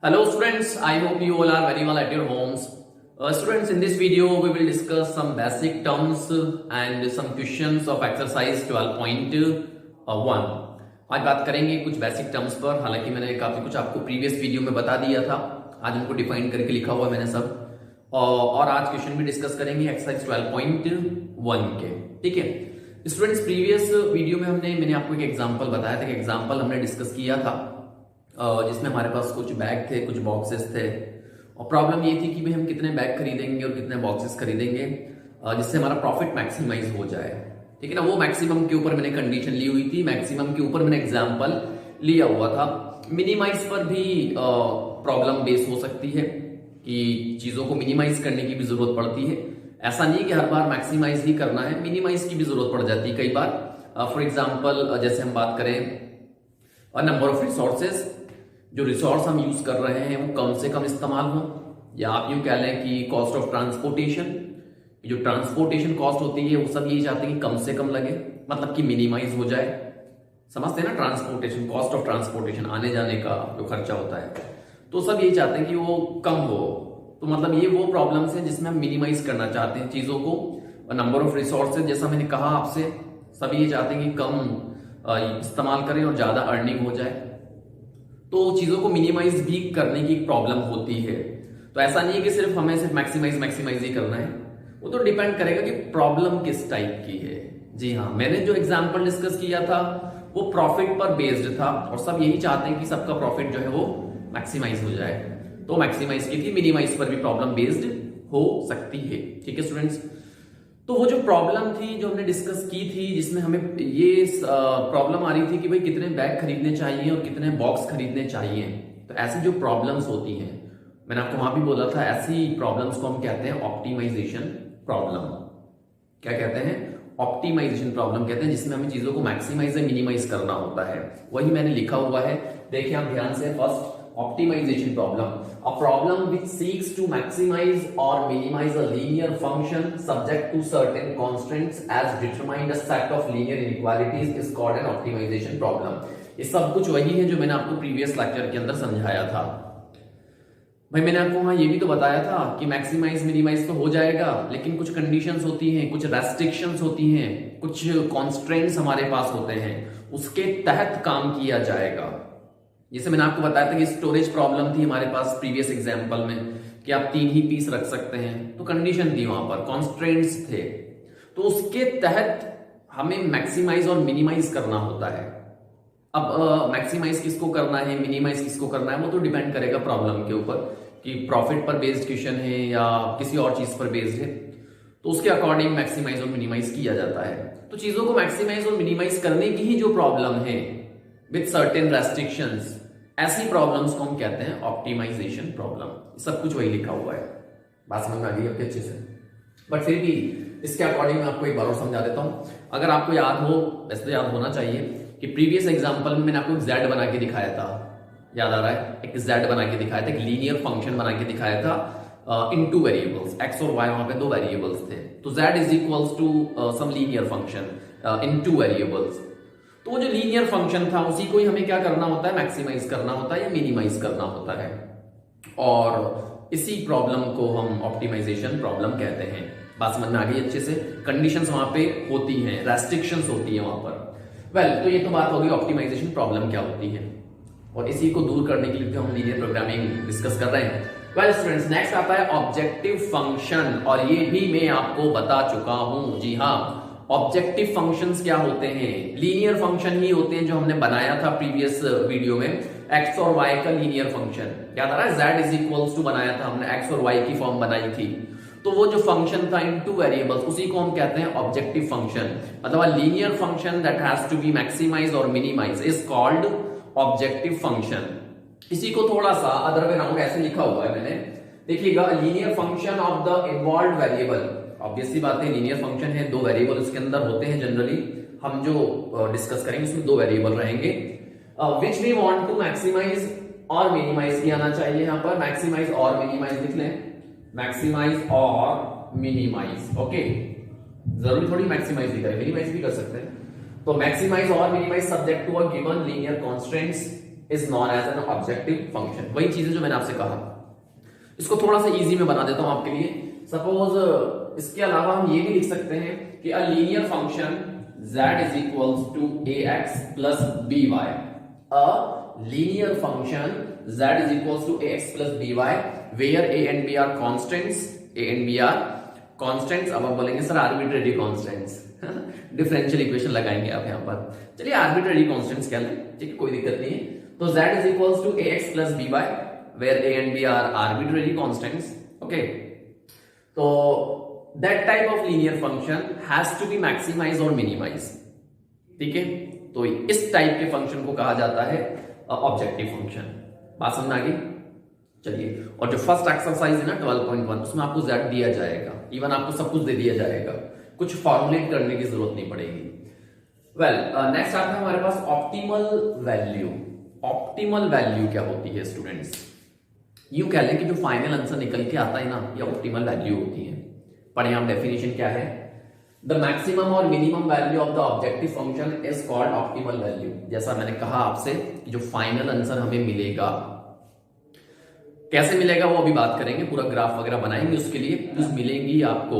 Hello students, I hope you all are very well at your homes. Students, in this video we will discuss some basic terms and some questions of exercise 12.1. आज बात करेंगे कुछ basic terms पर। हालांकि मैंने काफी कुछ आपको प्रीवियस वीडियो में बता दिया था, आज उनको डिफाइन करके लिखा हुआ है मैंने सब। और आज क्वेश्चन भी डिस्कस करेंगे एक्सरसाइज 12.1 के। ठीक है स्टूडेंट्स, प्रीवियस वीडियो में मैंने आपको एक एग्जांपल बताया था कि एग्जांपल हमने डिस्कस किया था जिसमें हमारे पास कुछ बैग थे, कुछ बॉक्सेस थे, और प्रॉब्लम ये थी कि भाई हम कितने बैग खरीदेंगे और कितने बॉक्सेस खरीदेंगे जिससे हमारा प्रॉफिट मैक्सिमाइज हो जाए। ठीक है ना, वो मैक्सिमम के ऊपर मैंने कंडीशन ली हुई थी, मैक्सिमम के ऊपर मैंने एग्जांपल लिया हुआ था। मिनिमाइज पर भी प्रॉब्लम बेस हो सकती है कि चीजों को मिनिमाइज करने की भी जरूरत पड़ती है। ऐसा नहीं कि हर बार मैक्सिमाइज ही करना है, मिनिमाइज की भी जरूरत पड़ जाती है कई बार। फॉर एग्जाम्पल जैसे हम बात करें नंबर ऑफ रिसोर्सेज, जो रिसोर्स हम यूज कर रहे हैं वो कम से कम इस्तेमाल हो, या आप यूं कह लें कि कॉस्ट ऑफ ट्रांसपोर्टेशन, जो ट्रांसपोर्टेशन कॉस्ट होती है वो सब यही चाहते हैं कि कम से कम लगे, मतलब कि मिनिमाइज हो जाए। समझते हैं ना, ट्रांसपोर्टेशन, कॉस्ट ऑफ ट्रांसपोर्टेशन, आने जाने का जो खर्चा होता है, तो सब यही चाहते हैं कि वो कम हो। तो मतलब ये वो प्रॉब्लम्स हैं जिसमें हम मिनिमाइज करना चाहते हैं चीजों को। नंबर ऑफ रिसोर्सेज, जैसा मैंने कहा आपसे, सब ये चाहते हैं कि कम इस्तेमाल करें और ज्यादा अर्निंग हो जाए, तो चीजों को मिनिमाइज भी करने की प्रॉब्लम होती है। तो ऐसा नहीं है कि सिर्फ हमें सिर्फ मैक्सिमाइज ही करना है, वो तो डिपेंड करेगा कि प्रॉब्लम किस टाइप की है। जी हाँ, मैंने जो एग्जांपल डिस्कस किया था वो प्रॉफिट पर बेस्ड था, और सब यही चाहते हैं कि सबका प्रॉफिट जो है वो मैक्सिमाइज हो जाए, तो मैक्सिमाइज की थी। मिनिमाइज पर भी प्रॉब्लम बेस्ड हो सकती है। ठीक है स्टूडेंट्स, तो वो जो प्रॉब्लम थी जो हमने डिस्कस की थी, जिसमें हमें ये प्रॉब्लम आ रही थी कि भाई कितने बैग खरीदने चाहिए और कितने बॉक्स खरीदने चाहिए। तो ऐसी जो प्रॉब्लम्स होती हैं, मैंने आपको वहां भी बोला था, ऐसी प्रॉब्लम्स को हम कहते हैं ऑप्टिमाइजेशन प्रॉब्लम। क्या कहते हैं? ऑप्टिमाइजेशन प्रॉब्लम कहते हैं, जिसमें हमें चीजों को मैक्सिमाइज या मिनिमाइज करना होता है। वही मैंने लिखा हुआ है, देखिए आप ध्यान से। First, optimization problem, a problem which seeks to maximize or minimize a linear function subject to certain constraints as determined a set of linear inequalities is called an optimization problem। ये सब कुछ वही है जो मैंने आपको प्रीवियस लेक्चर के अंदर समझाया था। भाई मैंने आपको वहां ये भी तो बताया था कि मैक्सिमाइज मिनिमाइज तो हो जाएगा, लेकिन कुछ कंडीशंस होती हैं, कुछ रेस्ट्रिक्शंस होती हैं, कुछ कॉन्स्ट्रेंट्स हमारे पास होते हैं, उसके तहत काम किया जाएगा। जैसे मैंने आपको बताया था कि स्टोरेज प्रॉब्लम थी हमारे पास प्रीवियस एग्जांपल में, कि आप 3 ही पीस रख सकते हैं, तो कंडीशन थी वहां पर, कॉन्स्ट्रेंट्स थे, तो उसके तहत हमें मैक्सिमाइज और मिनिमाइज करना होता है। अब मैक्सिमाइज किसको करना है, मिनिमाइज किसको करना है, वो तो डिपेंड करेगा प्रॉब्लम के ऊपर, कि प्रॉफिट पर बेस्ड क्वेश्चन है या किसी और चीज पर बेस्ड है, तो उसके अकॉर्डिंग मैक्सिमाइज और मिनिमाइज किया जाता है। तो चीजों को मैक्सिमाइज और मिनिमाइज करने की ही जो प्रॉब्लम है विथ सर्टेन रेस्ट्रिक्शंस, ऐसी प्रॉब्लम्स को हम कहते हैं ऑप्टिमाइजेशन प्रॉब्लम। सब कुछ वही लिखा हुआ है, बात समझ में आ गई आपके अच्छे से। बट फिर भी इसके अकॉर्डिंग मैं आपको एक बार और समझा देता हूं, अगर आपको याद हो, वैसे तो याद होना चाहिए, कि प्रीवियस एग्जांपल में मैंने आपको एक जेड बना के दिखाया था, याद आ रहा है? एक जेड बना के दिखाया था, एक लीनियर फंक्शन बना के दिखाया था इन 2 वेरिएबल्स, एक्स और वाई, वहां पे 2 वेरिएबल्स थे। तो Z is equals to some linear function in 2 variables. तो वो जो लीनियर फंक्शन था उसी को ही हमें क्या करना होता है, मैक्सिमाइज करना होता है या मिनिमाइज करना होता है, और इसी प्रॉब्लम को हम ऑप्टिमाइजेशन प्रॉब्लम कहते हैं। बात समझ में आ गई अच्छे से? कंडीशंस वहां पे होती हैं, रेस्ट्रिक्शंस होती हैं वहां पर। वेल, तो ये तो बात होगी ऑप्टिमाइजेशन प्रॉब्लम क्या होती है, और इसी को दूर करने के लिए तो हम लीनियर प्रोग्रामिंग डिस्कस कर रहे हैं। वेल स्टूडेंट्स, नेक्स्ट आता है ऑब्जेक्टिव फंक्शन, और ये भी मैं आपको बता चुका हूं। जी हाँ, ऑब्जेक्टिव फंक्शंस क्या होते हैं? लीनियर फंक्शन ही होते हैं जो हमने बनाया था प्रीवियस वीडियो में, एक्स और वाई का लीनियर फंक्शन, याद आ रहा है? जेड इज इक्वल्स टू बनाया था हमने, एक्स और वाई की फॉर्म बनाई थी, तो वो जो फंक्शन था इन 2 वेरिएबल्स, उसी को हम कहते हैं ऑब्जेक्टिव फंक्शन। मतलब linear function that has to be maximize और minimize is called objective function. इसी को थोड़ा सा अदर वे राउंड ऐसे लिखा हुआ है मैंने, देखिएगा, linear function of the involved variable. Obviously बात है, लीनियर फंक्शन है, 2 वेरिएबल इसके अंदर होते हैं जनरली, हम जो डिस्कस करेंगे उसमें 2 वेरिएबल रहेंगे, which we want to maximize और मिनिमाइज भी आना चाहिए यहां पर, मैक्सिमाइज और मिनिमाइज लिख लें, मैक्सिमाइज और मिनिमाइज। ओके, जरूरी थोड़ी मैक्सिमाइज भी करें, मिनिमाइज भी कर सकते हैं। तो मैक्सिमाइज और minimize subject to a given linear constraints, is known as an objective function. वही चीजें जो मैंने आपसे कहा, इसको थोड़ा सा इजी में बना देता हूं आपके लिए। सपोज इसके अलावा हम ये भी लिख सकते हैं कि a linear function z is equals to ax plus by, a linear function z is equals to ax plus by where a and b are constants, अब आप बोलेंगे sir arbitrary constants differential equation लगाएंगे आप यहाँ पर। चलिए arbitrary constants कह लें, ठीक है, कोई दिक्कत नहीं है। तो z is equals to ax plus by where a and b are arbitrary constants, okay, तो that type of linear function has to be maximized or minimized, ठीक है। तो इस टाइप के फंक्शन को कहा जाता है ऑब्जेक्टिव फंक्शन। बात समझ में आ गई? चलिए, और जो फर्स्ट एक्सरसाइज है ना 12.1, उसमें आपको z दिया जाएगा, इवन आपको सब कुछ दे दिया जाएगा, कुछ फॉर्मुलेट करने की जरूरत नहीं पड़ेगी। वेल, नेक्स्ट आता है हमारे पास ऑप्टिमल वैल्यू। ऑप्टिमल वैल्यू क्या होती है स्टूडेंट्स? यूं कह लें कि जो फाइनल आंसर निकल के आता है ना, ये ऑप्टिमल वैल्यू होती है। पढ़े हम डेफिनेशन क्या है? द मैक्सिमम और minimum value of the objective function is called optimal value. जैसा मैंने कहा आपसे कि जो फाइनल आंसर हमें मिलेगा, कैसे मिलेगा वो अभी बात करेंगे, पूरा ग्राफ वगैरह बनाएंगे उसके लिए, जो मिलेंगी आपको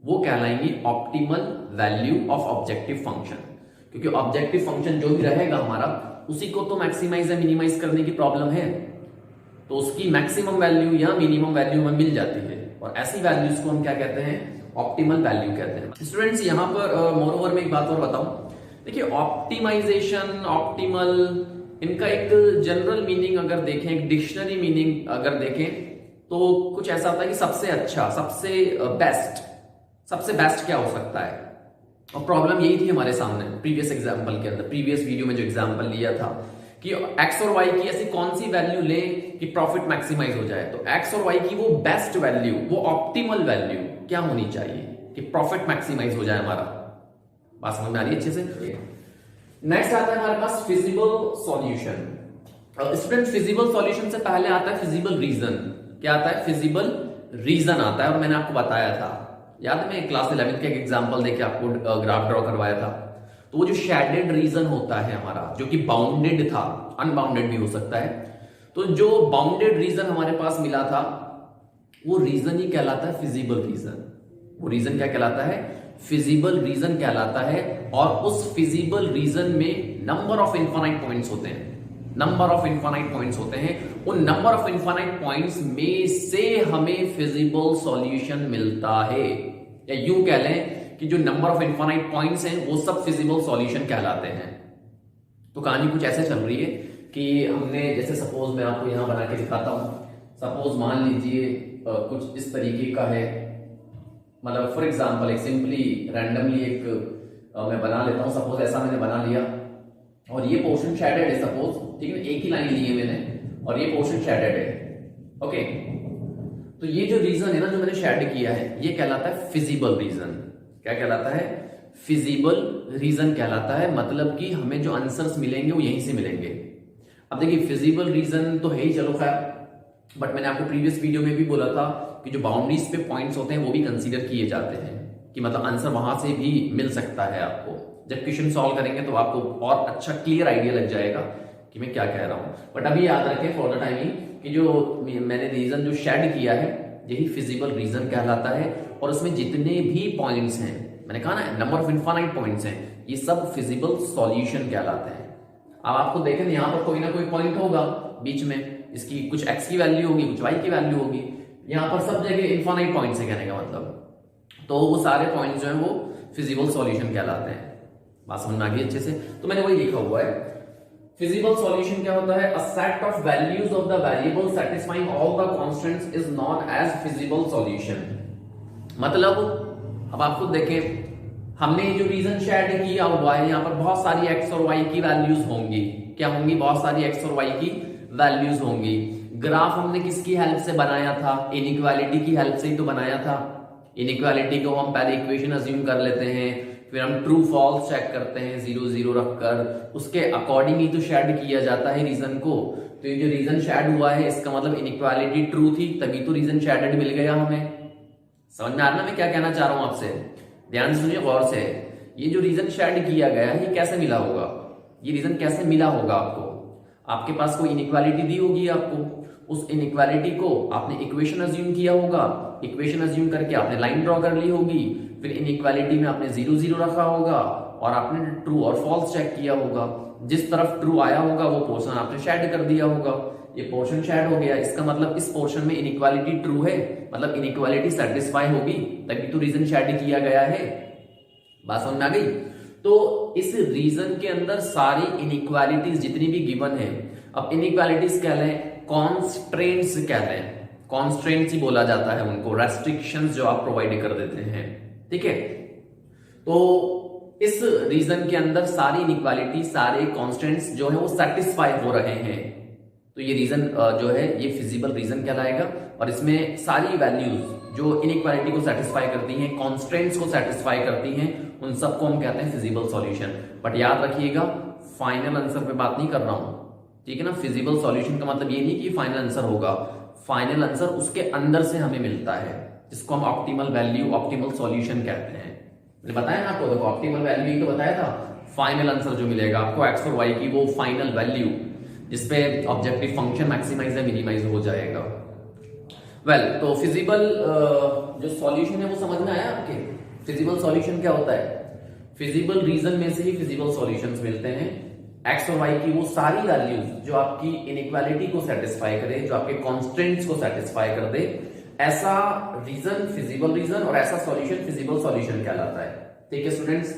वो कहलाएंगी optimal value of objective function. क्योंकि ऑब्जेक्टिव फंक्शन जो भी रहेगा हमारा, उसी को तो मैक्सिमाइज या मिनिमाइज करने की प्रॉब्लम है, तो उसकी मैक्सिमम वैल्यू या मिनिमम वैल्यू हमें मिल जाती है, और ऐसी वैल्यूज को हम क्या कहते हैं? ऑप्टिमल वैल्यू कहते हैं। स्टूडेंट्स यहां पर मोर ओवर में एक बात और बताऊं, देखिए ऑप्टिमाइजेशन, ऑप्टिमल, इनका एक जनरल मीनिंग अगर देखें, एक डिक्शनरी मीनिंग अगर देखें, तो कुछ ऐसा होता है कि सबसे अच्छा, सबसे बेस्ट क्या हो सकता है। और प्रॉब्लम यही थी हमारे सामने प्रीवियस एग्जाम्पल के अंदर, प्रीवियस वीडियो में जो एग्जाम्पल लिया था कि एक्स और वाई की ऐसी कौन सी वैल्यू ले कि प्रॉफिट मैक्सिमाइज हो जाए। तो एक्स और वाई की वो बेस्ट वैल्यू, वो ऑप्टिमल वैल्यू क्या होनी चाहिए कि प्रॉफिट मैक्सिमाइज हो जाए हमारा। बात समझ में आ रही है अच्छे से? नेक्स्ट आता है हमारे पास feasible solution. Student feasible solution से पहले आता है फिजिबल रीजन। क्या आता है? फिजिबल रीजन आता है, और मैंने आपको बताया था, याद है, मैं क्लास 11 का एक एग्जांपल देके आपको ग्राफ ड्रॉ करवाया था। तो वो जो शेडेड रीजन होता है हमारा, जो कि बाउंडेड था, अनबाउंडेड भी हो सकता है, तो जो बाउंडेड रीजन हमारे पास मिला था वो रीजन ही कहलाता है फिजिबल रीजन। वो रीजन क्या कहलाता है? फिजिबल रीजन कहलाता है। और उस फिजिबल रीजन में नंबर ऑफ इनफाइनाइट पॉइंट्स होते हैं, नंबर ऑफ इनफाइनाइट पॉइंट्स होते हैं। उन नंबर ऑफ इनफाइनाइट पॉइंट्स में से हमें फिजिबल सॉल्यूशन मिलता है, या यूं कह लें कि जो नंबर ऑफ इनफाइनाइट पॉइंट्स हैं वो सब फिजिबल सॉल्यूशन कहलाते हैं। तो कहानी कुछ ऐसे चल रही है कि हमने, जैसे सपोज मैं आपको यहां बना के दिखाता हूं, सपोज मान लीजिए कुछ इस तरीके का है, मतलब फॉर एग्जांपल एक सिंपली रैंडमली एक मैं बना लेता हूं। सपोज ऐसा मैंने बना लिया, और ये पोर्शन शेडेड है सपोज, ठीक है, एक ही लाइन ली है मैंने, और ये पोर्शन शेडेड है, ओके। तो ये जो रीजन है ना, जो मैंने शेड किया है, ये कहलाता है फिजिबल रीजन। क्या कहलाता है? फिजिबल रीजन कहलाता है। मतलब कि हमें जो आंसर्स मिलेंगे वो यहीं से मिलेंगे। अब देखिए फिजिबल रीजन तो है ही, चलो खैर, बट मैंने आपको प्रीवियस वीडियो में भी बोला था कि जो बाउंड्रीज पे पॉइंट्स होते हैं वो भी कंसीडर किए जाते हैं, कि मतलब आंसर वहां से भी मिल सकता है आपको। जब क्वेश्चन सॉल्व करेंगे तो आपको और अच्छा क्लियर आइडिया लग जाएगा कि मैं क्या कह रहा हूं। बट अभी याद रखें फॉर द टाइमिंग कि जो मैंने रीजन जो शेड किया है, यही फिजिबल रीजन कहलाता है। और उसमें जितने भी पॉइंट्स हैं, मैंने कहा ना नंबर ऑफ इनफाइनाइट पॉइंट्स हैं, ये सब फिजिबल सॉल्यूशन कहलाते हैं। अब आपको देखें यहां पर कोई ना कोई पॉइंट होगा बीच में, इसकी कुछ एक्स की वैल्यू होगी, कुछ वाई की वैल्यू होगी, यहां पर सब जगह इनफाइनाइट पॉइंट्स है कहने का मतलब। तो वो सारे पॉइंट्स जो हैं वो फिजिबल सॉल्यूशन कहलाते हैं। बात समझ में आ गई अच्छे से? तो मैंने वही लिखा हुआ है। फिजिबल सॉल्यूशन क्या होता है? A set of values of the variable satisfying all the constants is known as feasible solution. मतलब अब आप खुद देखें, हमने जो रीजन शेड किया हुआ है, यहां पर बहुत सारी एक्स और वाई की वैल्यूज होंगी। क्या होंगी? बहुत सारी एक्स और वाई की वैल्यूज होंगी। ग्राफ हमने किसकी हेल्प से बनाया था? इनइक्वालिटी की हेल्प से ही तो बनाया था। इनइक्वालिटी को हम पहले इक्वेशन अज्यूम कर लेते हैं, फिर हम ट्रू फॉल्स चेक करते हैं 0 0 रखकर, उसके अकॉर्डिंग ही तो शेड किया जाता है रीजन को। तो ये जो रीजन शेड हुआ है, इसका मतलब इनइक्वालिटी ट्रू थी, तभी तो रीजन शेडेड मिल गया हमें। समझ में आ रहा है मैं क्या कहना चाह रहा हूं आपसे? ध्यान सुनिए गौर से। ये जो रीजन शेड किया गया है, ये कैसे मिला होगा? ये रीजन कैसे मिला होगा आपको? आपके पास कोई इनइक्वालिटी दी होगी आपको, उस इनइक्वालिटी को आपने इक्वेशन अज्यूम किया होगा, इक्वेशन अज्यूम करके आपने लाइन ड्रॉ कर ली होगी, फिर इनइक्वालिटी में आपने 0 0 रखा होगा और आपने ट्रू और फॉल्स चेक किया होगा। जिस तरफ ट्रू आया होगा वो पोर्शन आपने शेड कर दिया होगा, ये पोर्शन शेड हो गया, इसका मतलब इस पोर्शन में इनइक्वालिटी ट्रू है, मतलब इनइक्वालिटी सेटिस्फाई होगी, तभी तो रीजन शेड किया गया है। बात समझ में आ गई? तो इस रीजन के अंदर सारी इनइक्वालिटीज जितनी भी गिवन है, अब इनइक्वालिटीज कह लें, कॉन्स्ट्रेंट्स कह लें, कॉन्स्ट्रेंट्स ही बोला जाता है उनको, रेस्ट्रिक्शंस जो आप प्रोवाइड कर देते हैं, ठीक है। तो इस रीजन के अंदर सारी इनइक्वालिटी, सारे कॉन्स्टेंट्स जो है वो सेटिस्फाई हो रहे हैं, तो ये रीजन जो है ये फिजिबल रीजन कहलाएगा। और इसमें सारी वैल्यूज जो इनइक्वालिटी को सेटिस्फाई करती हैं, कॉन्स्टेंट्स को सेटिस्फाई करती हैं, उन सबको हम कहते हैं फिजिबल सॉल्यूशन। बट याद रखिएगा, फाइनल आंसर पे बात नहीं कर रहा हूं, ठीक है ना। फिजिबल सॉल्यूशन का मतलब ये नहीं कि फाइनल आंसर होगा, फाइनल आंसर उसके अंदर से हमें मिलता है, जिसको हम ऑप्टिमल वैल्यू, ऑप्टिमल सॉल्यूशन कहते हैं। मैंने बताया ना आपको, देखो ऑप्टिमल वैल्यू तो बताया था, फाइनल आंसर जो मिलेगा आपको एक्स और वाई की वो फाइनल वैल्यू, जिसपे ऑब्जेक्टिव फंक्शन मैक्सिमाइज या मिनिमाइज हो जाएगा। तो फिजिबल जो सॉल्यूशन है वो समझ में आया आपके? फिजिबल सॉल्यूशन क्या होता है? फिजिबल रीजन में से ही फिजिबल सॉल्यूशंस मिलते हैं। एक्स और वाई की वो सारी वैल्यूज जो आपकी इनइक्वालिटी को सेटिस्फाई करे, जो आपके कॉन्स्टेंट्स को सेटिस्फाई कर दे, ऐसा रीजन फिजिबल रीजन और ऐसा सॉल्यूशन फिजिबल सॉल्यूशन कहलाता है। ठीक है स्टूडेंट्स,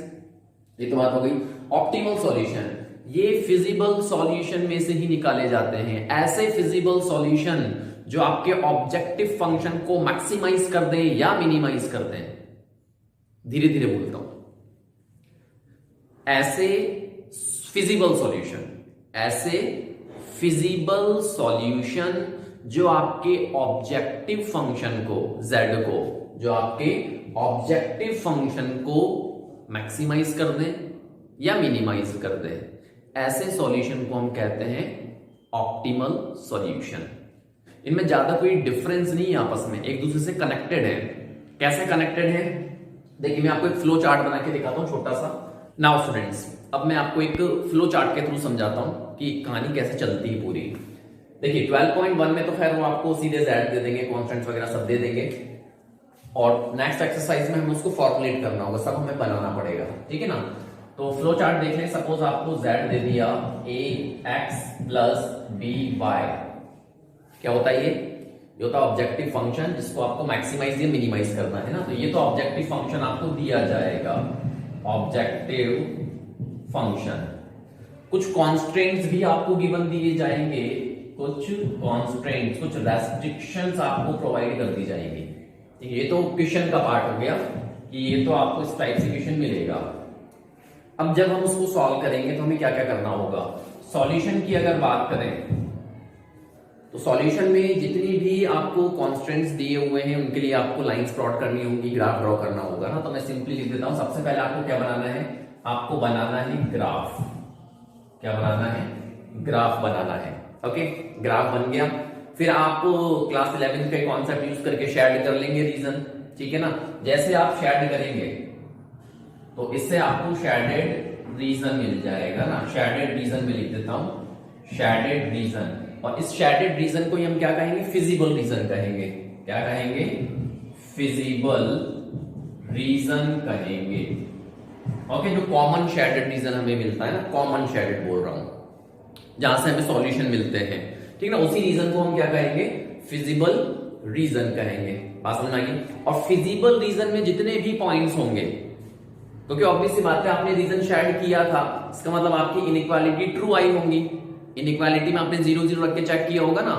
ये तो बात हो गई। ऑप्टिमल सॉल्यूशन, ये फिजिबल सॉल्यूशन में से ही निकाले जाते हैं, ऐसे फिजिबल सॉल्यूशन जो आपके ऑब्जेक्टिव फंक्शन को मैक्सिमाइज कर दें या मिनिमाइज कर दें। धीरे धीरे बोलता हूं, ऐसे फिजिबल सॉल्यूशन, ऐसे फिजिबल सॉल्यूशन जो आपके ऑब्जेक्टिव फंक्शन को, z को, जो आपके ऑब्जेक्टिव फंक्शन को मैक्सिमाइज कर दें या मिनिमाइज कर दें, ऐसे सॉल्यूशन को हम कहते हैं ऑप्टिमल सॉल्यूशन। इनमें ज्यादा कोई डिफरेंस नहीं है आपस में, एक दूसरे से कनेक्टेड है। कैसे कनेक्टेड है? देखिए मैं आपको एक फ्लो चार्ट बना के दिखाता हूं छोटा सा। नाउ स्टूडेंट्स, अब मैं आपको एक फ्लो चार्ट के थ्रू समझाता हूं कि कहानी कैसे चलती है पूरी। देखिए 12.1 में तो खैर वो आपको सीधे z दे देंगे, कॉन्स्टेंट्स वगैरह सब दे देंगे, और नेक्स्ट एक्सरसाइज में हमें उसको फॉर्मुलेट करना होगा, सब हमें बनाना पड़ेगा, ठीक है ना। तो फ्लो चार्ट देख लें, सपोज आपको z दे दिया ax प्लस by, क्या होता है ये होता है ऑब्जेक्टिव फंक्शन, जिसको आपको मैक्सिमाइज या मिनिमाइज करना है ना। तो ये तो ऑब्जेक्टिव फंक्शन आपको दिया जाएगा, ऑब्जेक्टिव फंक्शन। कुछ कॉन्स्ट्रेंट्स भी आपको गिवन दिए जाएंगे, कुछ कॉन्स्ट्रेंट्स, कुछ रेस्ट्रिक्शंस आपको प्रोवाइड कर दी जाएंगी। ये तो क्वेश्चन का पार्ट हो गया कि ये तो आपको इस टाइप से क्वेश्चन मिलेगा। अब जब हम उसको सॉल्व करेंगे तो हमें क्या क्या करना होगा। सॉल्यूशन की अगर बात करें तो सॉल्यूशन में जितनी भी आपको कॉन्स्टेंट्स दिए हुए हैं उनके लिए आपको लाइंस प्लॉट करनी होगी, ग्राफ ड्रॉ करना होगा ना। तो मैं सिंपली लिख देता हूं, सबसे पहले आपको क्या बनाना है, आपको बनाना है ग्राफ। क्या बनाना है? ग्राफ बनाना है। ओके, ग्राफ बन गया। फिर आप क्लास 11 का कॉन्सेप्ट यूज करके शेड कर लेंगे रीजन, ठीक है ना। जैसे आप शेड करेंगे तो इससे आपको शेडेड रीजन मिल जाएगा ना। शेडेड रीजन में लिख देता हूं, शेडेड रीजन। और इस शेडेड रीजन को हम क्या कहेंगे? फिजिबल रीजन कहेंगे। क्या कहेंगे? फिजिबल रीजन कहेंगे। ओके, जो कॉमन शेडेड रीजन हमें मिलता है ना, कॉमन शेडेड बोल रहा हूं, जहां से हमें सॉल्यूशन मिलते हैं, ठीक ना, उसी रीजन को हम क्या कहेंगे? फिजिबल रीजन कहेंगे। बात समझ आ गई? और फिजिबल रीजन में जितने भी पॉइंट्स होंगे, क्योंकि ऑब्वियस सी बात है आपने रीजन शेड किया था, इसका मतलब आपकी इनइक्वालिटी ट्रू आई होंगी। इनइक्वालिटी में आपने 0 0 रख के चेक किया होगा ना,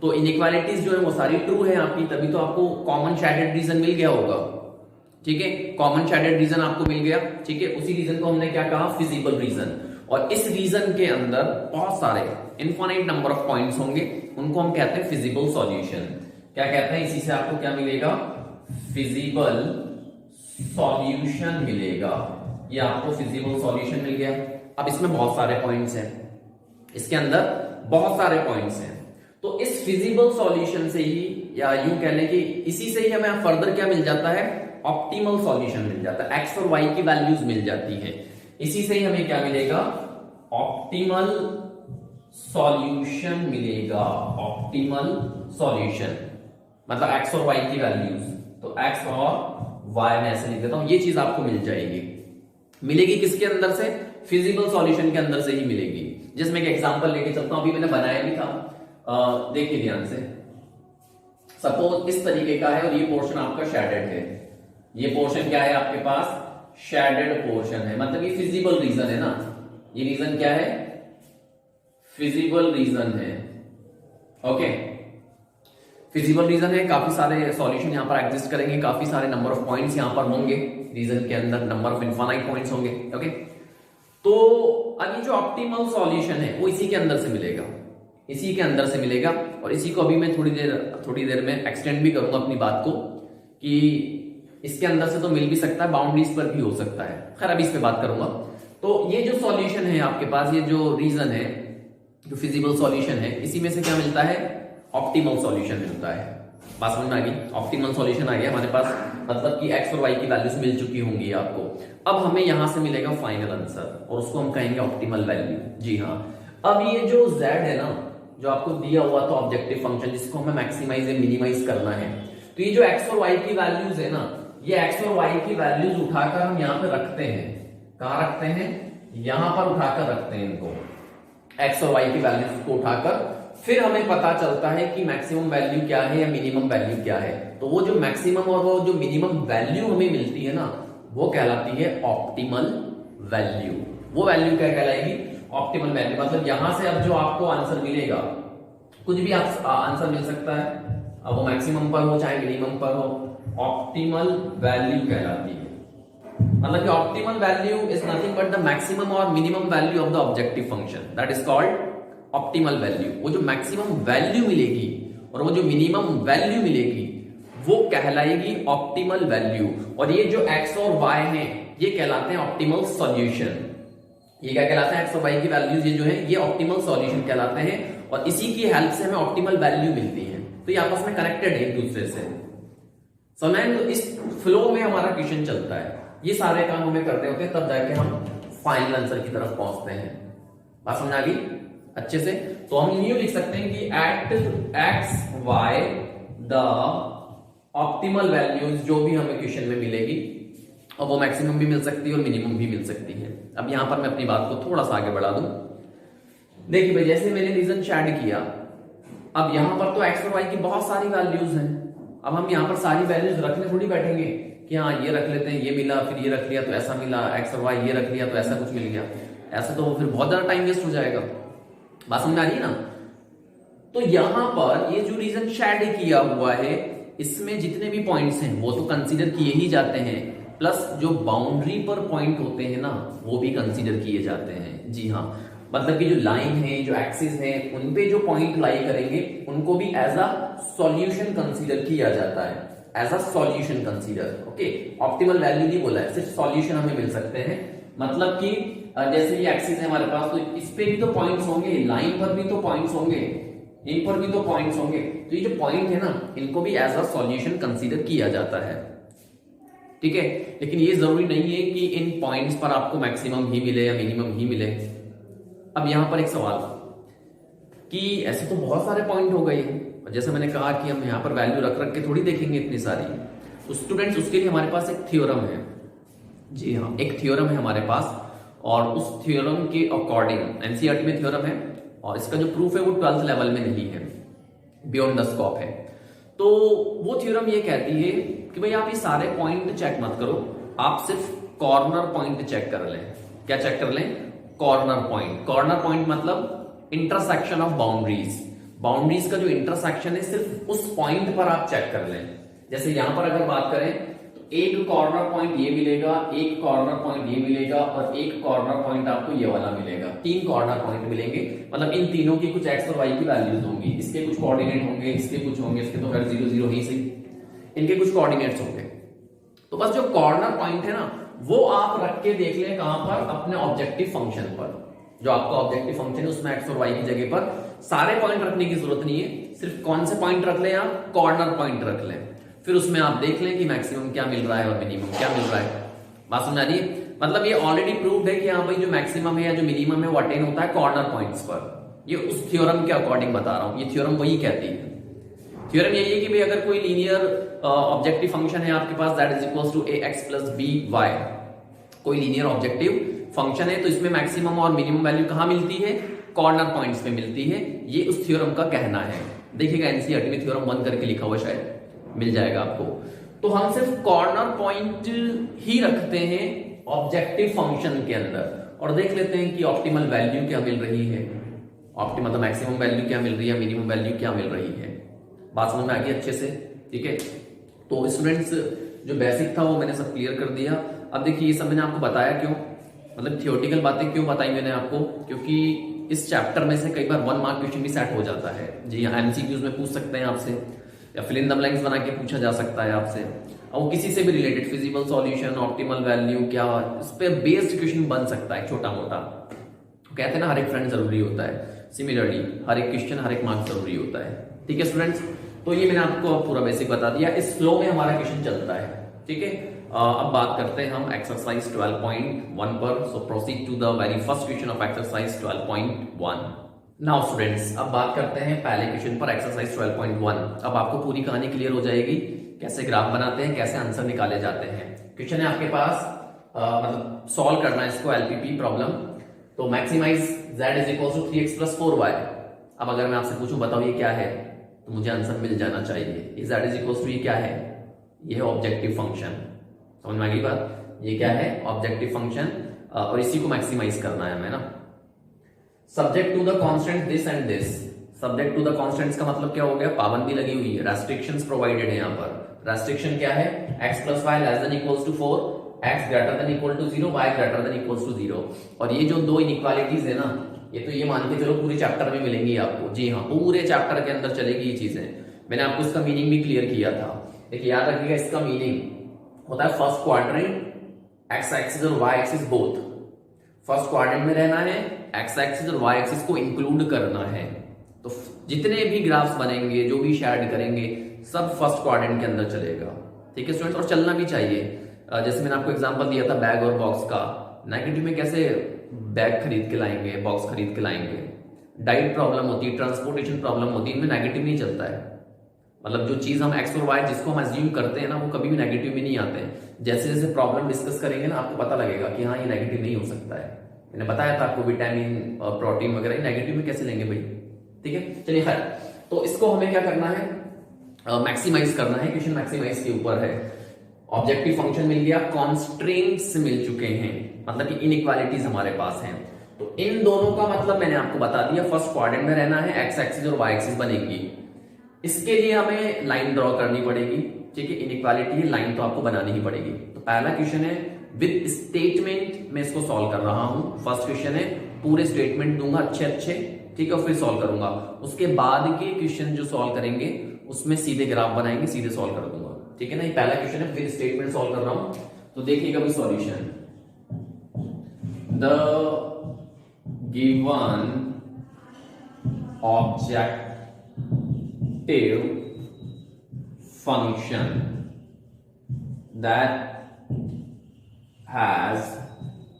तो इनइक्वालिटीज जो है वो सारी ट्रू है आपकी, तभी तो आपको कॉमन शेडेड रीजन मिल गया होगा। ठीक है, कॉमन शेडेड रीजन आपको मिल गया, ठीक है। उसी रीजन को हमने क्या कहा? Feasible region. और इस रीजन के अंदर बहुत सारे इनफाइनाइट नंबर ऑफ पॉइंट्स होंगे, उनको हम कहते हैं फिजिबल सॉल्यूशन। क्या कहते हैं? इसी से आपको क्या मिलेगा? फिजिबल सॉल्यूशन मिलेगा। ये आपको फिजिबल सॉल्यूशन मिल गया। अब इसमें बहुत सारे पॉइंट्स हैं, इसके अंदर बहुत सारे पॉइंट्स हैं, तो इस फिजिबल सॉल्यूशन से ही, या यूं कह लें कि इसी से ही हमें फर्दर क्या मिल जाता है? ऑप्टिमल सॉल्यूशन मिल जाता है। एक्स और वाई की वैल्यूज मिल जाती हैं, इसी से ही हमें क्या मिलेगा? ऑप्टिमल सॉल्यूशन मिलेगा, ऑप्टिमल सॉल्यूशन, मतलब एक्स और वाई की वैल्यूज, तो एक्स और वाई में ऐसे लिख देता हूं, ये चीज आपको मिल जाएगी। मिलेगी किसके अंदर से? फिजिबल सॉल्यूशन के अंदर से ही मिलेगी। जिसमें एक एग्जांपल लेके चलता हूं, अभी मैंने बनाया भी था, देखिए ध्यान से। सपोज इस तरीके का है और ये पोर्शन आपका शेडेड है। ये पोर्शन क्या है आपके पास? शेडेड पोर्शन है, मतलब ये फिजिबल रीजन है ना। ये रीजन क्या है? फिजिबल रीजन है। ओके, फिजिबल रीजन है। काफी सारे सॉल्यूशन यहां पर एग्जिस्ट करेंगे, काफी सारे नंबर ऑफ पॉइंट्स यहां पर होंगे रीजन के अंदर, नंबर ऑफ इनफाइनाइट पॉइंट्स होंगे। ओके, तो अब ये जो ऑप्टिमल सॉल्यूशन है वो इसी के अंदर से मिलेगा, इसी के अंदर से मिलेगा। और इसी को अभी मैं थोड़ी देर में एक्सटेंड भी करूंगा अपनी बात को, कि इसके अंदर से तो मिल भी सकता है, बाउंड्रीज पर भी हो सकता है। खैर अभी इस पे बात करूंगा। तो ये जो सॉल्यूशन है आपके पास, ये जो रीजन है, जो फिजिबल सॉल्यूशन है, इसी में से क्या मिलता है? ऑप्टिमल सॉल्यूशन मिलता है। बात समझ में आ गई? ऑप्टिमल सॉल्यूशन आ गया हमारे पास, मतलब कि एक्स और वाई की वैल्यूज मिल चुकी होंगी आपको। अब हमें यहां से मिलेगा फाइनल आंसर और उसको हम कहेंगे ऑप्टिमल वैल्यू। जी हाँ, अब ये जो z है ना, जो आपको दिया हुआ था ऑब्जेक्टिव फंक्शन, जिसको हमें मैक्सिमाइज या मिनिमाइज करना है, तो ये जो एक्स और वाई की वैल्यूज है ना, ये एक्स और वाई की वैल्यूज उठाकर हम यहाँ पे रखते हैं। कहां रखते हैं? यहां पर उठाकर रखते हैं इनको, एक्स और वाई की वैल्यूज को उठाकर। फिर हमें पता चलता है कि मैक्सिमम वैल्यू क्या है या मिनिमम वैल्यू क्या है। तो वो जो मैक्सिमम और वो जो मिनिमम वैल्यू हमें मिलती है ना, वो कहलाती है ऑप्टिमल वैल्यू। वो वैल्यू क्या कहलाएगी? Optimal value. मतलब यहां से अब जो आपको आंसर मिलेगा, कुछ भी आप आंसर मिल सकता है, अब वो मैक्सिमम पर हो चाहे मिनिमम पर हो, ऑप्टिमल वैल्यू कहलाती है। मतलब कि optimal value is nothing but the maximum और minimum value of the objective function, that is called optimal value. वो जो मैक्सिमम वैल्यू मिलेगी और वो जो मिनिमम वैल्यू मिलेगी, वो कहलाएगी ऑप्टिमल वैल्यू। और ये जो एक्स और वाई है, ये कहलाते हैं ऑप्टिमल सॉल्यूशन। ये क्या कहलाते हैं? एक्स और वाई की वैल्यूज ये जो है, ये ऑप्टिमल सॉल्यूशन कहलाते हैं। और इसी की हेल्प से हमें ऑप्टिमल वैल्यू मिलती है। तो ये आपस में कनेक्टेड है एक दूसरे से। समझ, तो इस फ्लो में हमारा क्वेश्चन चलता है। ये सारे काम हमें करने होते हैं, तब जाके हम फाइनल आंसर की तरफ पहुंचते हैं। बात समझ आ गई अच्छे से? तो हम यूं लिख सकते हैं कि at X Y the optimal values जो भी हमें क्वेश्चन में मिलेगी, और वो मैक्सिमम भी मिल सकती है और मिनिमम भी मिल सकती है। अब यहां पर मैं अपनी बात को थोड़ा सा आगे बढ़ा दूं। देखिए भाई, जैसे मैंने रीजन शेड किया, अब यहां पर तो एक्स और वाई की बहुत सारी वैल्यूज हैं। अब हम यहां पर सारी वैल्यूज रखने थोड़ी बैठेंगे कि हाँ ये रख लेते हैं, ये मिला, फिर ये रख लिया तो ऐसा मिला, एक्स और वाई ये रख लिया तो ऐसा कुछ मिल गया। ऐसा तो फिर बहुत ज्यादा टाइम वेस्ट हो जाएगा। बात समझ आ रही है ना? तो यहां पर ये जो रीजन शेड किया हुआ है, इसमें जितने भी पॉइंट्स हैं वो तो कंसीडर किए ही जाते हैं, प्लस जो बाउंड्री पर पॉइंट होते हैं ना, वो भी कंसीडर किए जाते हैं। जी हाँ, मतलब कि जो लाइन है, जो एक्सिस है, उन पे जो पॉइंट लाई करेंगे, उनको भी एज अ सॉल्यूशन कंसीडर किया जाता है। As a solution consider. Okay, optimal value नहीं बोला है, सिर्फ सॉल्यूशन हमें मिल सकते हैं। मतलब कि जैसे ये एक्सिस है हमारे पास, तो इस पे भी तो पॉइंट्स होंगे, लाइन पर भी तो पॉइंट्स होंगे, इन पर भी तो पॉइंट्स होंगे। तो ये जो पॉइंट है ना, इनको भी एज अ सॉल्यूशन कंसीडर किया जाता है। ठीक है, लेकिन ये जरूरी नहीं है कि इन पॉइंट्स पर आपको मैक्सिमम ही मिले या मिनिमम ही मिले। अब यहां पर एक सवाल कि ऐसे तो बहुत सारे पॉइंट हो गए हैं, जैसे मैंने कहा कि हम यहां पर वैल्यू रख रख के थोड़ी देखेंगे इतनी सारी। तो स्टूडेंट्स, उसके लिए हमारे पास एक थ्योरम है। जी हाँ, एक थ्योरम है हमारे पास, और उस थ्योरम के अकॉर्डिंग एनसीईआरटी में थ्योरम है, और इसका जो प्रूफ है वो 12th लेवल में नहीं है, बियॉन्ड द स्कोप है। तो वो थ्योरम ये कहती है कि भाई आप ये सारे पॉइंट चेक मत करो, आप सिर्फ कॉर्नर पॉइंट चेक कर लें। क्या चेक कर लें? Corner point. कॉर्नर पॉइंट मतलब इंटरसेक्शन ऑफ बाउंड्रीज। बाउंड्रीज का जो इंटरसेक्शन है, सिर्फ उस पॉइंट पर आप चेक कर लें। जैसे यहां पर अगर बात करें तो एक कॉर्नर पॉइंट ये मिलेगा, एक कॉर्नर पॉइंट ये मिलेगा, और एक कॉर्नर पॉइंट आपको ये वाला मिलेगा। 3 कॉर्नर पॉइंट मिलेंगे। मतलब इन तीनों की कुछ एक्स और वाई की वैल्यूज होंगी, इसके कुछ कोऑर्डिनेट होंगे, इसके कुछ होंगे, इसके तो खैर 0 0 ही सही, इनके कुछ कोऑर्डिनेट्स होंगे। तो बस जो कॉर्नर पॉइंट है ना, वो आप रख के देख लें कहां पर? अपने ऑब्जेक्टिव फंक्शन पर। जो आपका ऑब्जेक्टिव फंक्शन है उसमें एक्स और वाई की जगह पर सारे पॉइंट रखने की जरूरत नहीं है, सिर्फ कौन से पॉइंट रख लें आप? कॉर्नर पॉइंट रख लें। फिर उसमें आप देख लें कि मैक्सिमम क्या मिल रहा है और मिनिमम क्या मिल रहा है। बात समझ आ रही है? मतलब ये ऑलरेडी प्रूव्ड है कि हाँ भाई, जो मैक्सिमम है या जो मिनिमम है वो अटेन होता है कॉर्नर पॉइंट्स पर। ये उस थ्योरम के अकॉर्डिंग बता रहा हूं, ये थ्योरम वही कहती है। थ्योरम यही है कि भाई अगर कोई लीनियर ऑब्जेक्टिव फंक्शन है आपके पास that is equals to ax plus B Y, कोई लीनियर ऑब्जेक्टिव फंक्शन है तो इसमें मैक्सिमम और मिनिमम वैल्यू कहां मिलती है, कॉर्नर पॉइंट्स पे मिलती है। ये उस थ्योरम का कहना है। देखिएगा एनसीईआरटी में थ्योरम 1 करके लिखा हुआ, शायद मिल जाएगा आपको। तो हम सिर्फ कॉर्नर पॉइंट ही रखते हैं ऑब्जेक्टिव फंक्शन के अंदर और देख लेते हैं कि ऑप्टिमल वैल्यू क्या मिल रही है, ऑप्टिमल मतलब मैक्सिमम वैल्यू क्या मिल रही है, मिनिमम वैल्यू क्या मिल रही है। बात समझ में आ गई अच्छे से, ठीक है। तो स्टूडेंट्स जो बेसिक था वो मैंने सब क्लियर कर दिया। अब देखिए ये सब मैंने आपको बताया क्यों, मतलब थियोरेटिकल बातें क्यों बताई मैंने आपको, क्योंकि इस चैप्टर में से कई बार 1 मार्क क्वेश्चन भी सेट हो जाता है। जी हाँ, एमसीक्यूज में पूछ सकते हैं आपसे, या फिल इन द ब्लैंक्स बना के पूछा जा सकता है आपसे, और वो किसी से भी related, feasible solution, optimal value क्या, इस पे बेस्ड क्वेश्चन बन सकता है छोटा मोटा। कहते हैं ना हर एक फ्रेंड जरूरी होता है, सिमिलरली हर एक क्वेश्चन हर एक मार्क्स जरूरी होता है, ठीक है स्टूडेंट्स। तो ये मैंने आपको पूरा बेसिक बता दिया, इस फ्लो में हमारा क्वेश्चन चलता है, ठीक है। अब बात करते हैं हम एक्सरसाइज 12.1 पर। So proceed to the very first question of exercise 12.1। Now students अब बात करते हैं पहले क्वेश्चन पर, एक्सरसाइज 12.1। अब आपको पूरी कहानी क्लियर हो जाएगी, कैसे ग्राफ बनाते हैं, कैसे आंसर निकाले जाते हैं। क्वेश्चन है आपके पास, मतलब सॉल्व करना है इसको, एलपीपी प्रॉब्लम। तो maximize z is equal to 3x plus 4y। अब अगर मैं आपसे पूछूं बताओ ये क्या है, तो मुझे आंसर मिल जाना चाहिए। ये z इज इक्वल टू ये क्या है, ये है ऑब्जेक्टिव फंक्शन। समझ में आ गई बात, ये क्या है ऑब्जेक्टिव फंक्शन, और इसी को मैक्सिमाइज करना है हमें ना। Subject to the constant this and this, subject to the constants का मतलब क्या हो गया, पाबंदी लगी हुई है, रेस्ट्रिक्शंस प्रोवाइडेड है यहाँ पर। रेस्ट्रिक्शन क्या है, x plus Y less than equals to 4, x greater than equal to 0, y greater than equals to 0। और ये जो दो इनइक्वालिटीज है ना, ये तो ये मान के चलो पूरे चैप्टर में मिलेंगी आपको। जी हाँ, पूरे चैप्टर के अंदर चलेगी ये चीजें। मैंने आपको इसका मीनिंग भी क्लियर किया था। देखिए याद रखिएगा, इसका मीनिंग होता है फर्स्ट क्वाड्रेंट एक्स एक्सिस और Y axis both. First quadrant में रहना है, एक्स एक्सिस और वाई एक्सिस को इंक्लूड करना है। तो जितने भी ग्राफ्स बनेंगे, जो भी शेड करेंगे, सब फर्स्ट क्वाड्रेंट के अंदर चलेगा, ठीक है स्टूडेंट्स। और चलना भी चाहिए। जैसे मैंने आपको एग्जांपल दिया था बैग और बॉक्स का, नेगेटिव में कैसे बैग खरीद के लाएंगे, बॉक्स खरीद के लाएंगे। डाइट प्रॉब्लम होती है, ट्रांसपोर्टेशन प्रॉब्लम होती है, इनमें नेगेटिव नहीं चलता है। मतलब जो चीज हम एक्स और वाई जिसको हम अज्यूम करते हैं ना, वो कभी भी नेगेटिव में नहीं आते हैं। जैसे जैसे प्रॉब्लम डिस्कस करेंगे ना, आपको पता लगेगा कि हाँ ये नेगेटिव नहीं हो सकता है। मैंने बताया था आपको विटामिन और प्रोटीन वगैरह नेगेटिव में कैसे लेंगे भाई, ठीक है। चलिए खैर, तो इसको हमें क्या करना है, मैक्सिमाइज करना है। क्वेश्चन मैक्सिमाइज के ऊपर है। ऑब्जेक्टिव फंक्शन मिल गया, कॉन्स्ट्रेंट्स मिल चुके हैं, मतलब कि इनइक्वालिटीज हमारे पास हैं। तो इन दोनों का मतलब मैंने आपको बता दिया, फर्स्ट क्वाड्रेंट में रहना है, एक्स एक्सिस और वाई एक्सिस बनेगी। इसके लिए हमें लाइन ड्रॉ करनी पड़ेगी, ठीक है। इनइक्वालिटी है, लाइन तो आपको बनानी ही पड़ेगी। तो पहला क्वेश्चन है विद स्टेटमेंट, मैं इसको सॉल्व कर रहा हूं। फर्स्ट क्वेश्चन है, पूरे स्टेटमेंट दूंगा अच्छे अच्छे, ठीक है, और फिर सॉल्व करूंगा। उसके बाद के क्वेश्चन जो सॉल्व करेंगे उसमें सीधे ग्राफ बनाएंगे, सीधे सॉल्व कर दूंगा, ठीक है ना। ये पहला क्वेश्चन है, फिर स्टेटमेंट सॉल्व कर रहा हूं। तो देखिएगा भाई solution, the given objective function that has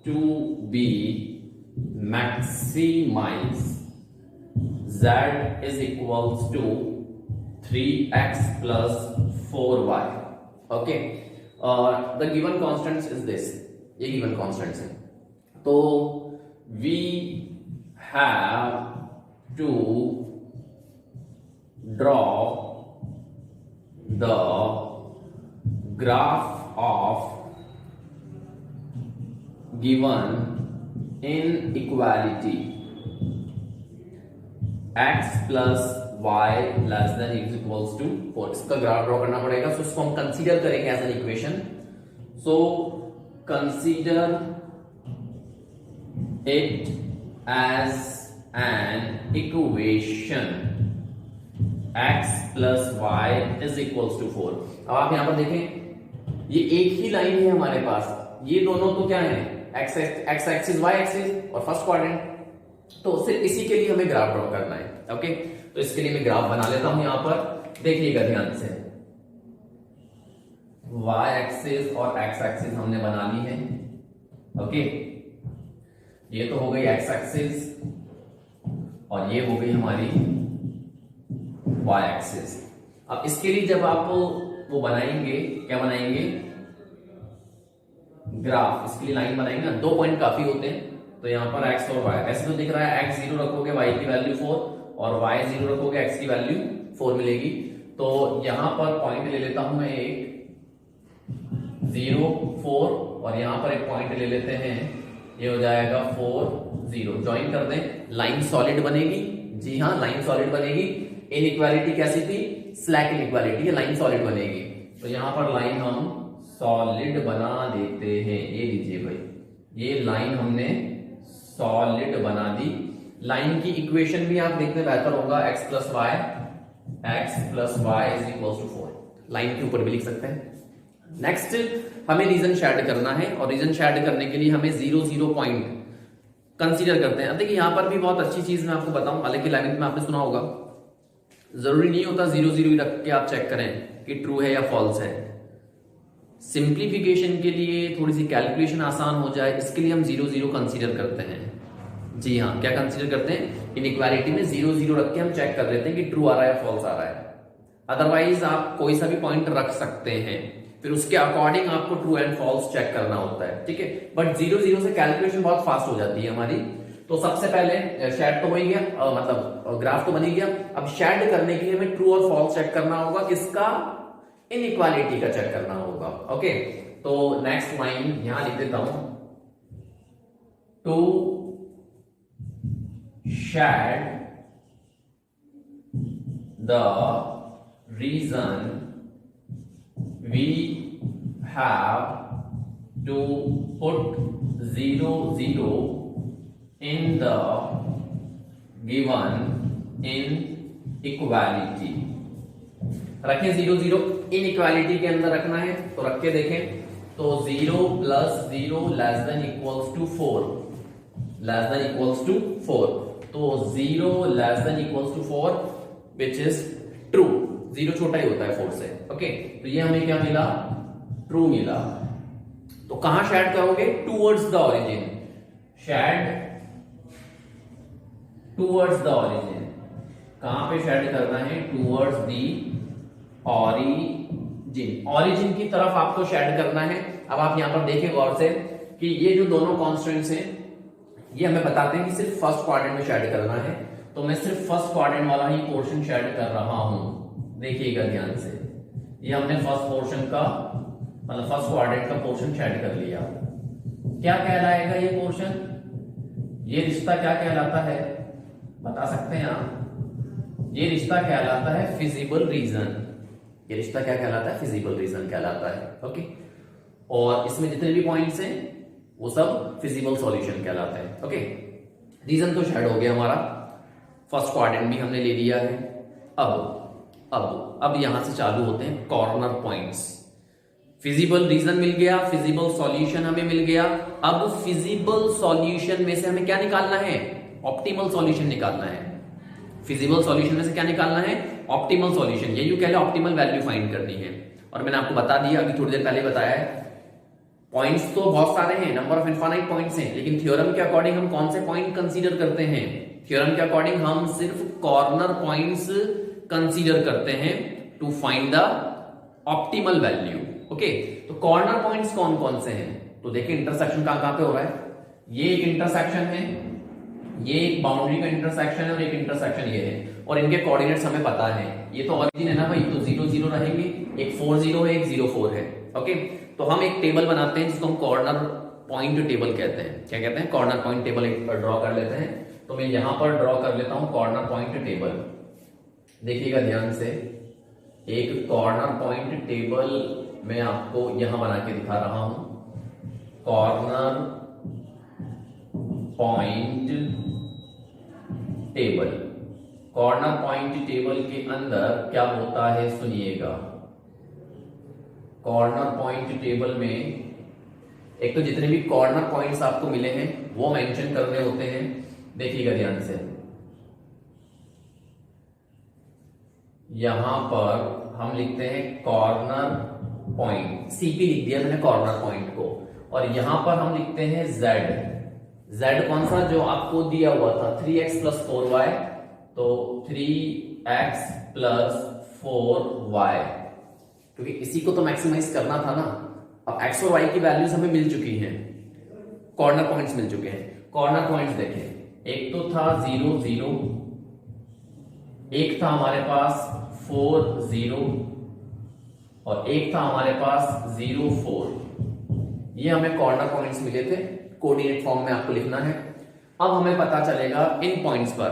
to be maximized z is equals to 3x plus 4y. Okay, the given constants is this, ये given constants है। तो we have to draw the graph of given inequality x plus y less than is equals to 4। इसका graph draw करना पड़ेगा। सो इसको हम consider करेंगे as an equation. So consider it as an equation x plus Y is equals to 4। अब आप यहां पर देखें, ये एक ही लाइन है हमारे पास, ये दोनों तो क्या है, x एक्सिस y एक्सिस और फर्स्ट क्वाड्रेंट। तो सिर्फ इसी के लिए हमें ग्राफ ड्रॉ करना है। ओके, तो इसके लिए मैं ग्राफ बना लेता हूं। यहां पर देखिएगा ध्यान से, y एक्सिस और x एक्सिस हमने बना ली है। ओके, ये तो हो गई x एक्सिस और ये हो गई हमारी y एक्सिस। अब इसके लिए जब आप वो बनाएंगे, क्या बनाएंगे, ग्राफ, इसके लिए लाइन बनाएंगे ना, 2 पॉइंट काफी होते हैं, तो यहाँ पर x और y, ऐसे तो दिख रहा है x 0 रखोगे y की वैल्यू 4 और y 0 रखोगे x की वैल्यू 4 मिलेगी। तो यहां पर पॉइंट ले लेता हूं मैं एक 0 4 और यहां पर एक पॉइंट ले लेते हैं, ये हो जाएगा 4 0, ज्वाइन कर दें, लाइन सॉलिड बनेगी। जी हाँ, लाइन सॉलिड बनेगी। इनइक्वालिटी कैसी थी, स्लैक इनइक्वालिटी, लाइन सॉलिड बनेगी। तो यहां पर लाइन हम सॉलिड बना देते हैं, ये लीजिए भाई, ये लाइन हमने सॉलिड बना दी। लाइन की इक्वेशन भी आप देखते बेहतर होगा, x plus Y is equal to 4, line के ऊपर भी लिख सकते हैं। नेक्स्ट हमें रीजन शेड करना है और रीजन शेड करने के लिए हमें 0 0 पॉइंट कंसीडर करते हैं। अब देखिए यहां पर भी बहुत अच्छी चीज मैं आपको बताऊं, हालांकि 11th में आपने सुना होगा, जरूरी नहीं होता 0 0 ही रख के आप चेक करें कि ट्रू है या फॉल्स है। सिंप्लीफिकेशन के लिए, थोड़ी सी कैलकुलेशन आसान हो जाए, इसके लिए हम 0 0 कंसीडर करते हैं। जी हाँ, क्या कंसीडर करते हैं, इनइक्वालिटी में 0 0 रख के हम चेक कर लेते हैं कि ट्रू आ रहा है या फॉल्स आ रहा है। अदरवाइज आप कोई सा भी पॉइंट रख सकते हैं, फिर उसके अकॉर्डिंग आपको ट्रू एंड फॉल्स चेक करना होता है, ठीक है। बट 0 0 से कैलकुलेशन बहुत फास्ट हो जाती है हमारी। तो सबसे पहले शेड तो हो ही गया, मतलब ग्राफ तो बन ही गया। अब शेड करने के लिए हमें ट्रू और फॉल्स चेक करना होगा, किसका, इनइक्वालिटी का चेक करना होगा। ओके, तो नेक्स्ट लाइन यहां लिख देता हूं, to shed the reason we have to put 0 0 in the given inequality। रखें 0 0 इनइक्वालिटी के अंदर रखना है, तो रख के देखें। तो 0 plus 0 less than equals to 4, less than equals to 4, तो 0 less than equals to 4 which is true. 0 छोटा ही होता है 4 से। ओके, तो ये हमें क्या मिला, ट्रू मिला। तो कहां शेड करोगे, towards the origin, shade towards the origin. कहां पे शेड करना है, टूवर्ड्स द ओरिजिन, ओरिजिन की तरफ आपको शेड करना है। अब आप यहां पर देखें गौर से कि ये जो दोनों कॉन्स्टेंट्स हैं, ये हमें बताते हैं कि सिर्फ फर्स्ट क्वाड्रेंट में शेड करना है, तो मैं सिर्फ फर्स्ट क्वाड्रेंट वाला ही पोर्शन शेड कर रहा हूं। देखिएगा ध्यान से, ये हमने फर्स्ट पोर्शन का, मतलब फर्स्ट क्वाड्रेंट का पोर्शन शेड कर लिया। क्या कहलाएगा ये पोर्शन, ये रिश्ता क्या कहलाता है, बता सकते हैं आप, ये रिश्ता कहलाता है फिजिबल रीजन। ये रिश्ता क्या कहलाता है, फिजिबल रीजन कहलाता है। ओके, और इसमें जितने भी पॉइंट्स हैं वो सब फिजिबल सॉल्यूशन कहलाते हैं। ओके, रीजन तो शेड हो गया हमारा, फर्स्ट क्वाड्रेंट भी हमने ले लिया है। अब यहां से चालू होते हैं कॉर्नर पॉइंट्स। फिजिबल रीजन मिल गया, फिजिबल सॉल्यूशन हमें मिल गया। अब फिजिबल सॉल्यूशन में से हमें क्या निकालना है, ऑप्टिमल सॉल्यूशन निकालना है। फिजिबल सॉल्यूशन में से क्या निकालना है, ऑप्टिमल सॉल्यूशन, ये यूं कह लो ऑप्टिमल वैल्यू फाइंड करनी है। और मैंने आपको बता दिया, अभी थोड़ी देर पहले बताया है, पॉइंट्स तो बहुत सारे हैं, नंबर ऑफ इनफाइनाइट पॉइंट्स हैं, लेकिन थ्योरम के अकॉर्डिंग हम कौन से पॉइंट कंसीडर करते हैं, थ्योरम के अकॉर्डिंग हम सिर्फ कॉर्नर पॉइंट्स कंसीडर करते हैं to find the optimal value. Okay, तो कॉर्नर पॉइंट्स कौन कौन से हैं, तो देखिए इंटरसेक्शन कहां पे हो रहा है, ये एक इंटरसेक्शन है, ये एक बाउंड्री का इंटरसेक्शन है और एक इंटरसेक्शन ये है, और इनके कोऑर्डिनेट्स हमें पता है। ये तो ऑरिजिन है ना भाई, तो 0 0 रहेंगे, एक 4 0 है, एक 0 4 है। ओके, तो हम एक टेबल बनाते हैं जिसको हम कॉर्नर पॉइंट टेबल कहते हैं। क्या कहते हैं, कॉर्नर पॉइंट टेबल एक ड्रॉ कर लेते हैं। तो मैं यहां पर ड्रॉ कर लेता हूं कॉर्नर पॉइंट टेबल। देखिएगा ध्यान से, एक कॉर्नर पॉइंट टेबल मैं आपको यहां बना के दिखा रहा हूं, corner point table. Corner point table के अंदर क्या होता है सुनिएगा, कॉर्नर पॉइंट टेबल में एक तो जितने भी कॉर्नर पॉइंट्स आपको मिले हैं वो मेंशन करने होते हैं। देखिएगा ध्यान से, यहां पर हम लिखते हैं कॉर्नर पॉइंट, सीपी लिख दिया मैंने कॉर्नर पॉइंट को, और यहां पर हम लिखते हैं जेड, z कौन सा जो आपको दिया हुआ था 3x प्लस 4y, तो 3x प्लस 4y, क्योंकि इसी को तो मैक्सिमाइज करना था ना। अब x और y की वैल्यूज हमें मिल चुकी हैं, कॉर्नर पॉइंट्स मिल चुके हैं। कॉर्नर पॉइंट्स देखें, एक तो था 0 0, एक था हमारे पास 4 0 और एक था हमारे पास 0 4। ये हमें कॉर्नर पॉइंट्स मिले थे, कोऑर्डिनेट फॉर्म में आपको लिखना है। अब हमें पता चलेगा इन पॉइंट्स पर,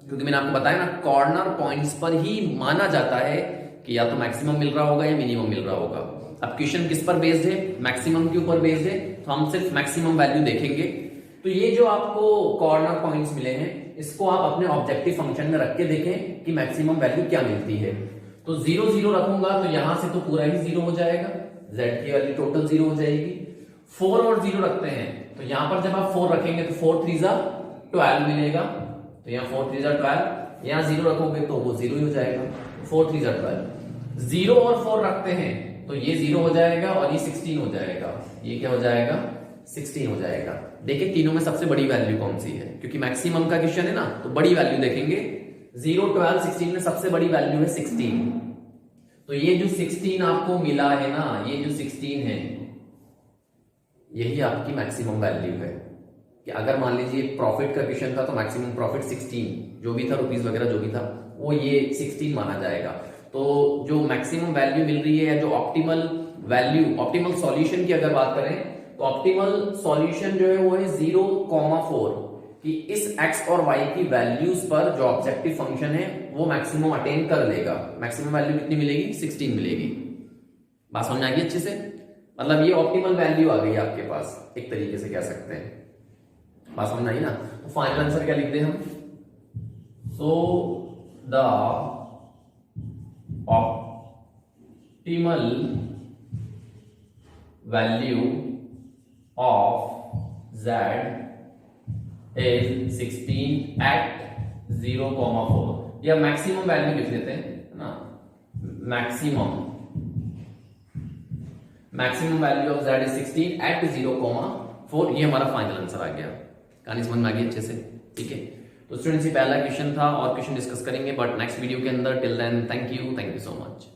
क्योंकि मैंने आपको बताया ना कॉर्नर पॉइंट्स पर ही माना जाता है कि या तो मैक्सिमम मिल रहा होगा या मिनिमम मिल रहा होगा। अब क्वेश्चन किस पर बेस्ड है? मैक्सिमम के ऊपर बेस्ड है, तो हम सिर्फ मैक्सिमम वैल्यू देखेंगे। तो ये जो आपको कॉर्नर पॉइंट्स मिले हैं, इसको आप अपने ऑब्जेक्टिव फंक्शन में रख के देखें कि मैक्सिमम वैल्यू क्या मिलती है। तो 0 0 रखूंगा तो यहां से तो पूरा ही 0 हो जाएगा, z की वैल्यू टोटल 0 हो जाएगी। 4 और 0 रखते हैं, तो यहां पर जब आप 4 रखेंगे तो 4 3 12 मिलेगा, तो यहाँ 4 3 12, यहाँ 0 रखोगे तो वो 0 ही हो जाएगा, 4 3 12। 0 और 4 रखते हैं तो ये 0 हो जाएगा और ये 16 हो जाएगा। ये क्या हो जाएगा? 16 हो जाएगा। देखिए तीनों में सबसे बड़ी वैल्यू कौन सी है, क्योंकि मैक्सिमम का क्वेश्चन है ना, तो बड़ी वैल्यू देखेंगे। 0 12 16 में सबसे बड़ी वैल्यू है 16। तो ये जो 16 आपको मिला है ना, ये जो 16 है, यही आपकी मैक्सिमम वैल्यू है। कि अगर मान लीजिए प्रॉफिट का क्वेश्चन था तो मैक्सिमम प्रॉफिट 16 जो भी था, रुपीस वगैरह जो भी था, वो ये 16 माना जाएगा। तो जो मैक्सिमम वैल्यू मिल रही है या जो ऑप्टिमल वैल्यू, ऑप्टिमल सॉल्यूशन की अगर बात करें तो ऑप्टिमल सॉल्यूशन जो है वो है 0,4, कि इस x और y की वैल्यूज पर जो ऑब्जेक्टिव फंक्शन है वो मैक्सिमम अटेन कर लेगा। मैक्सिमम वैल्यू कितनी मिलेगी? 16 मिलेगी। बात समझ आ गई अच्छे से? मतलब ये ऑप्टिमल वैल्यू आ गई आपके पास, एक तरीके से कह सकते हैं। बात समझ आई ना? तो फाइनल आंसर क्या लिखते हैं हम? So the optimal value of z is 16 at 0,4, या मैक्सिमम वैल्यू लिख लेते हैं ना, maximum value of z is 16 at 0,4। ये हमारा फाइनल आंसर आ गया। कहानी समझ में आ गई अच्छे से? ठीक है। तो स्टूडेंट्स ये पहला क्वेश्चन था, और क्वेश्चन डिस्कस करेंगे बट नेक्स्ट वीडियो के अंदर। Till then thank you so much.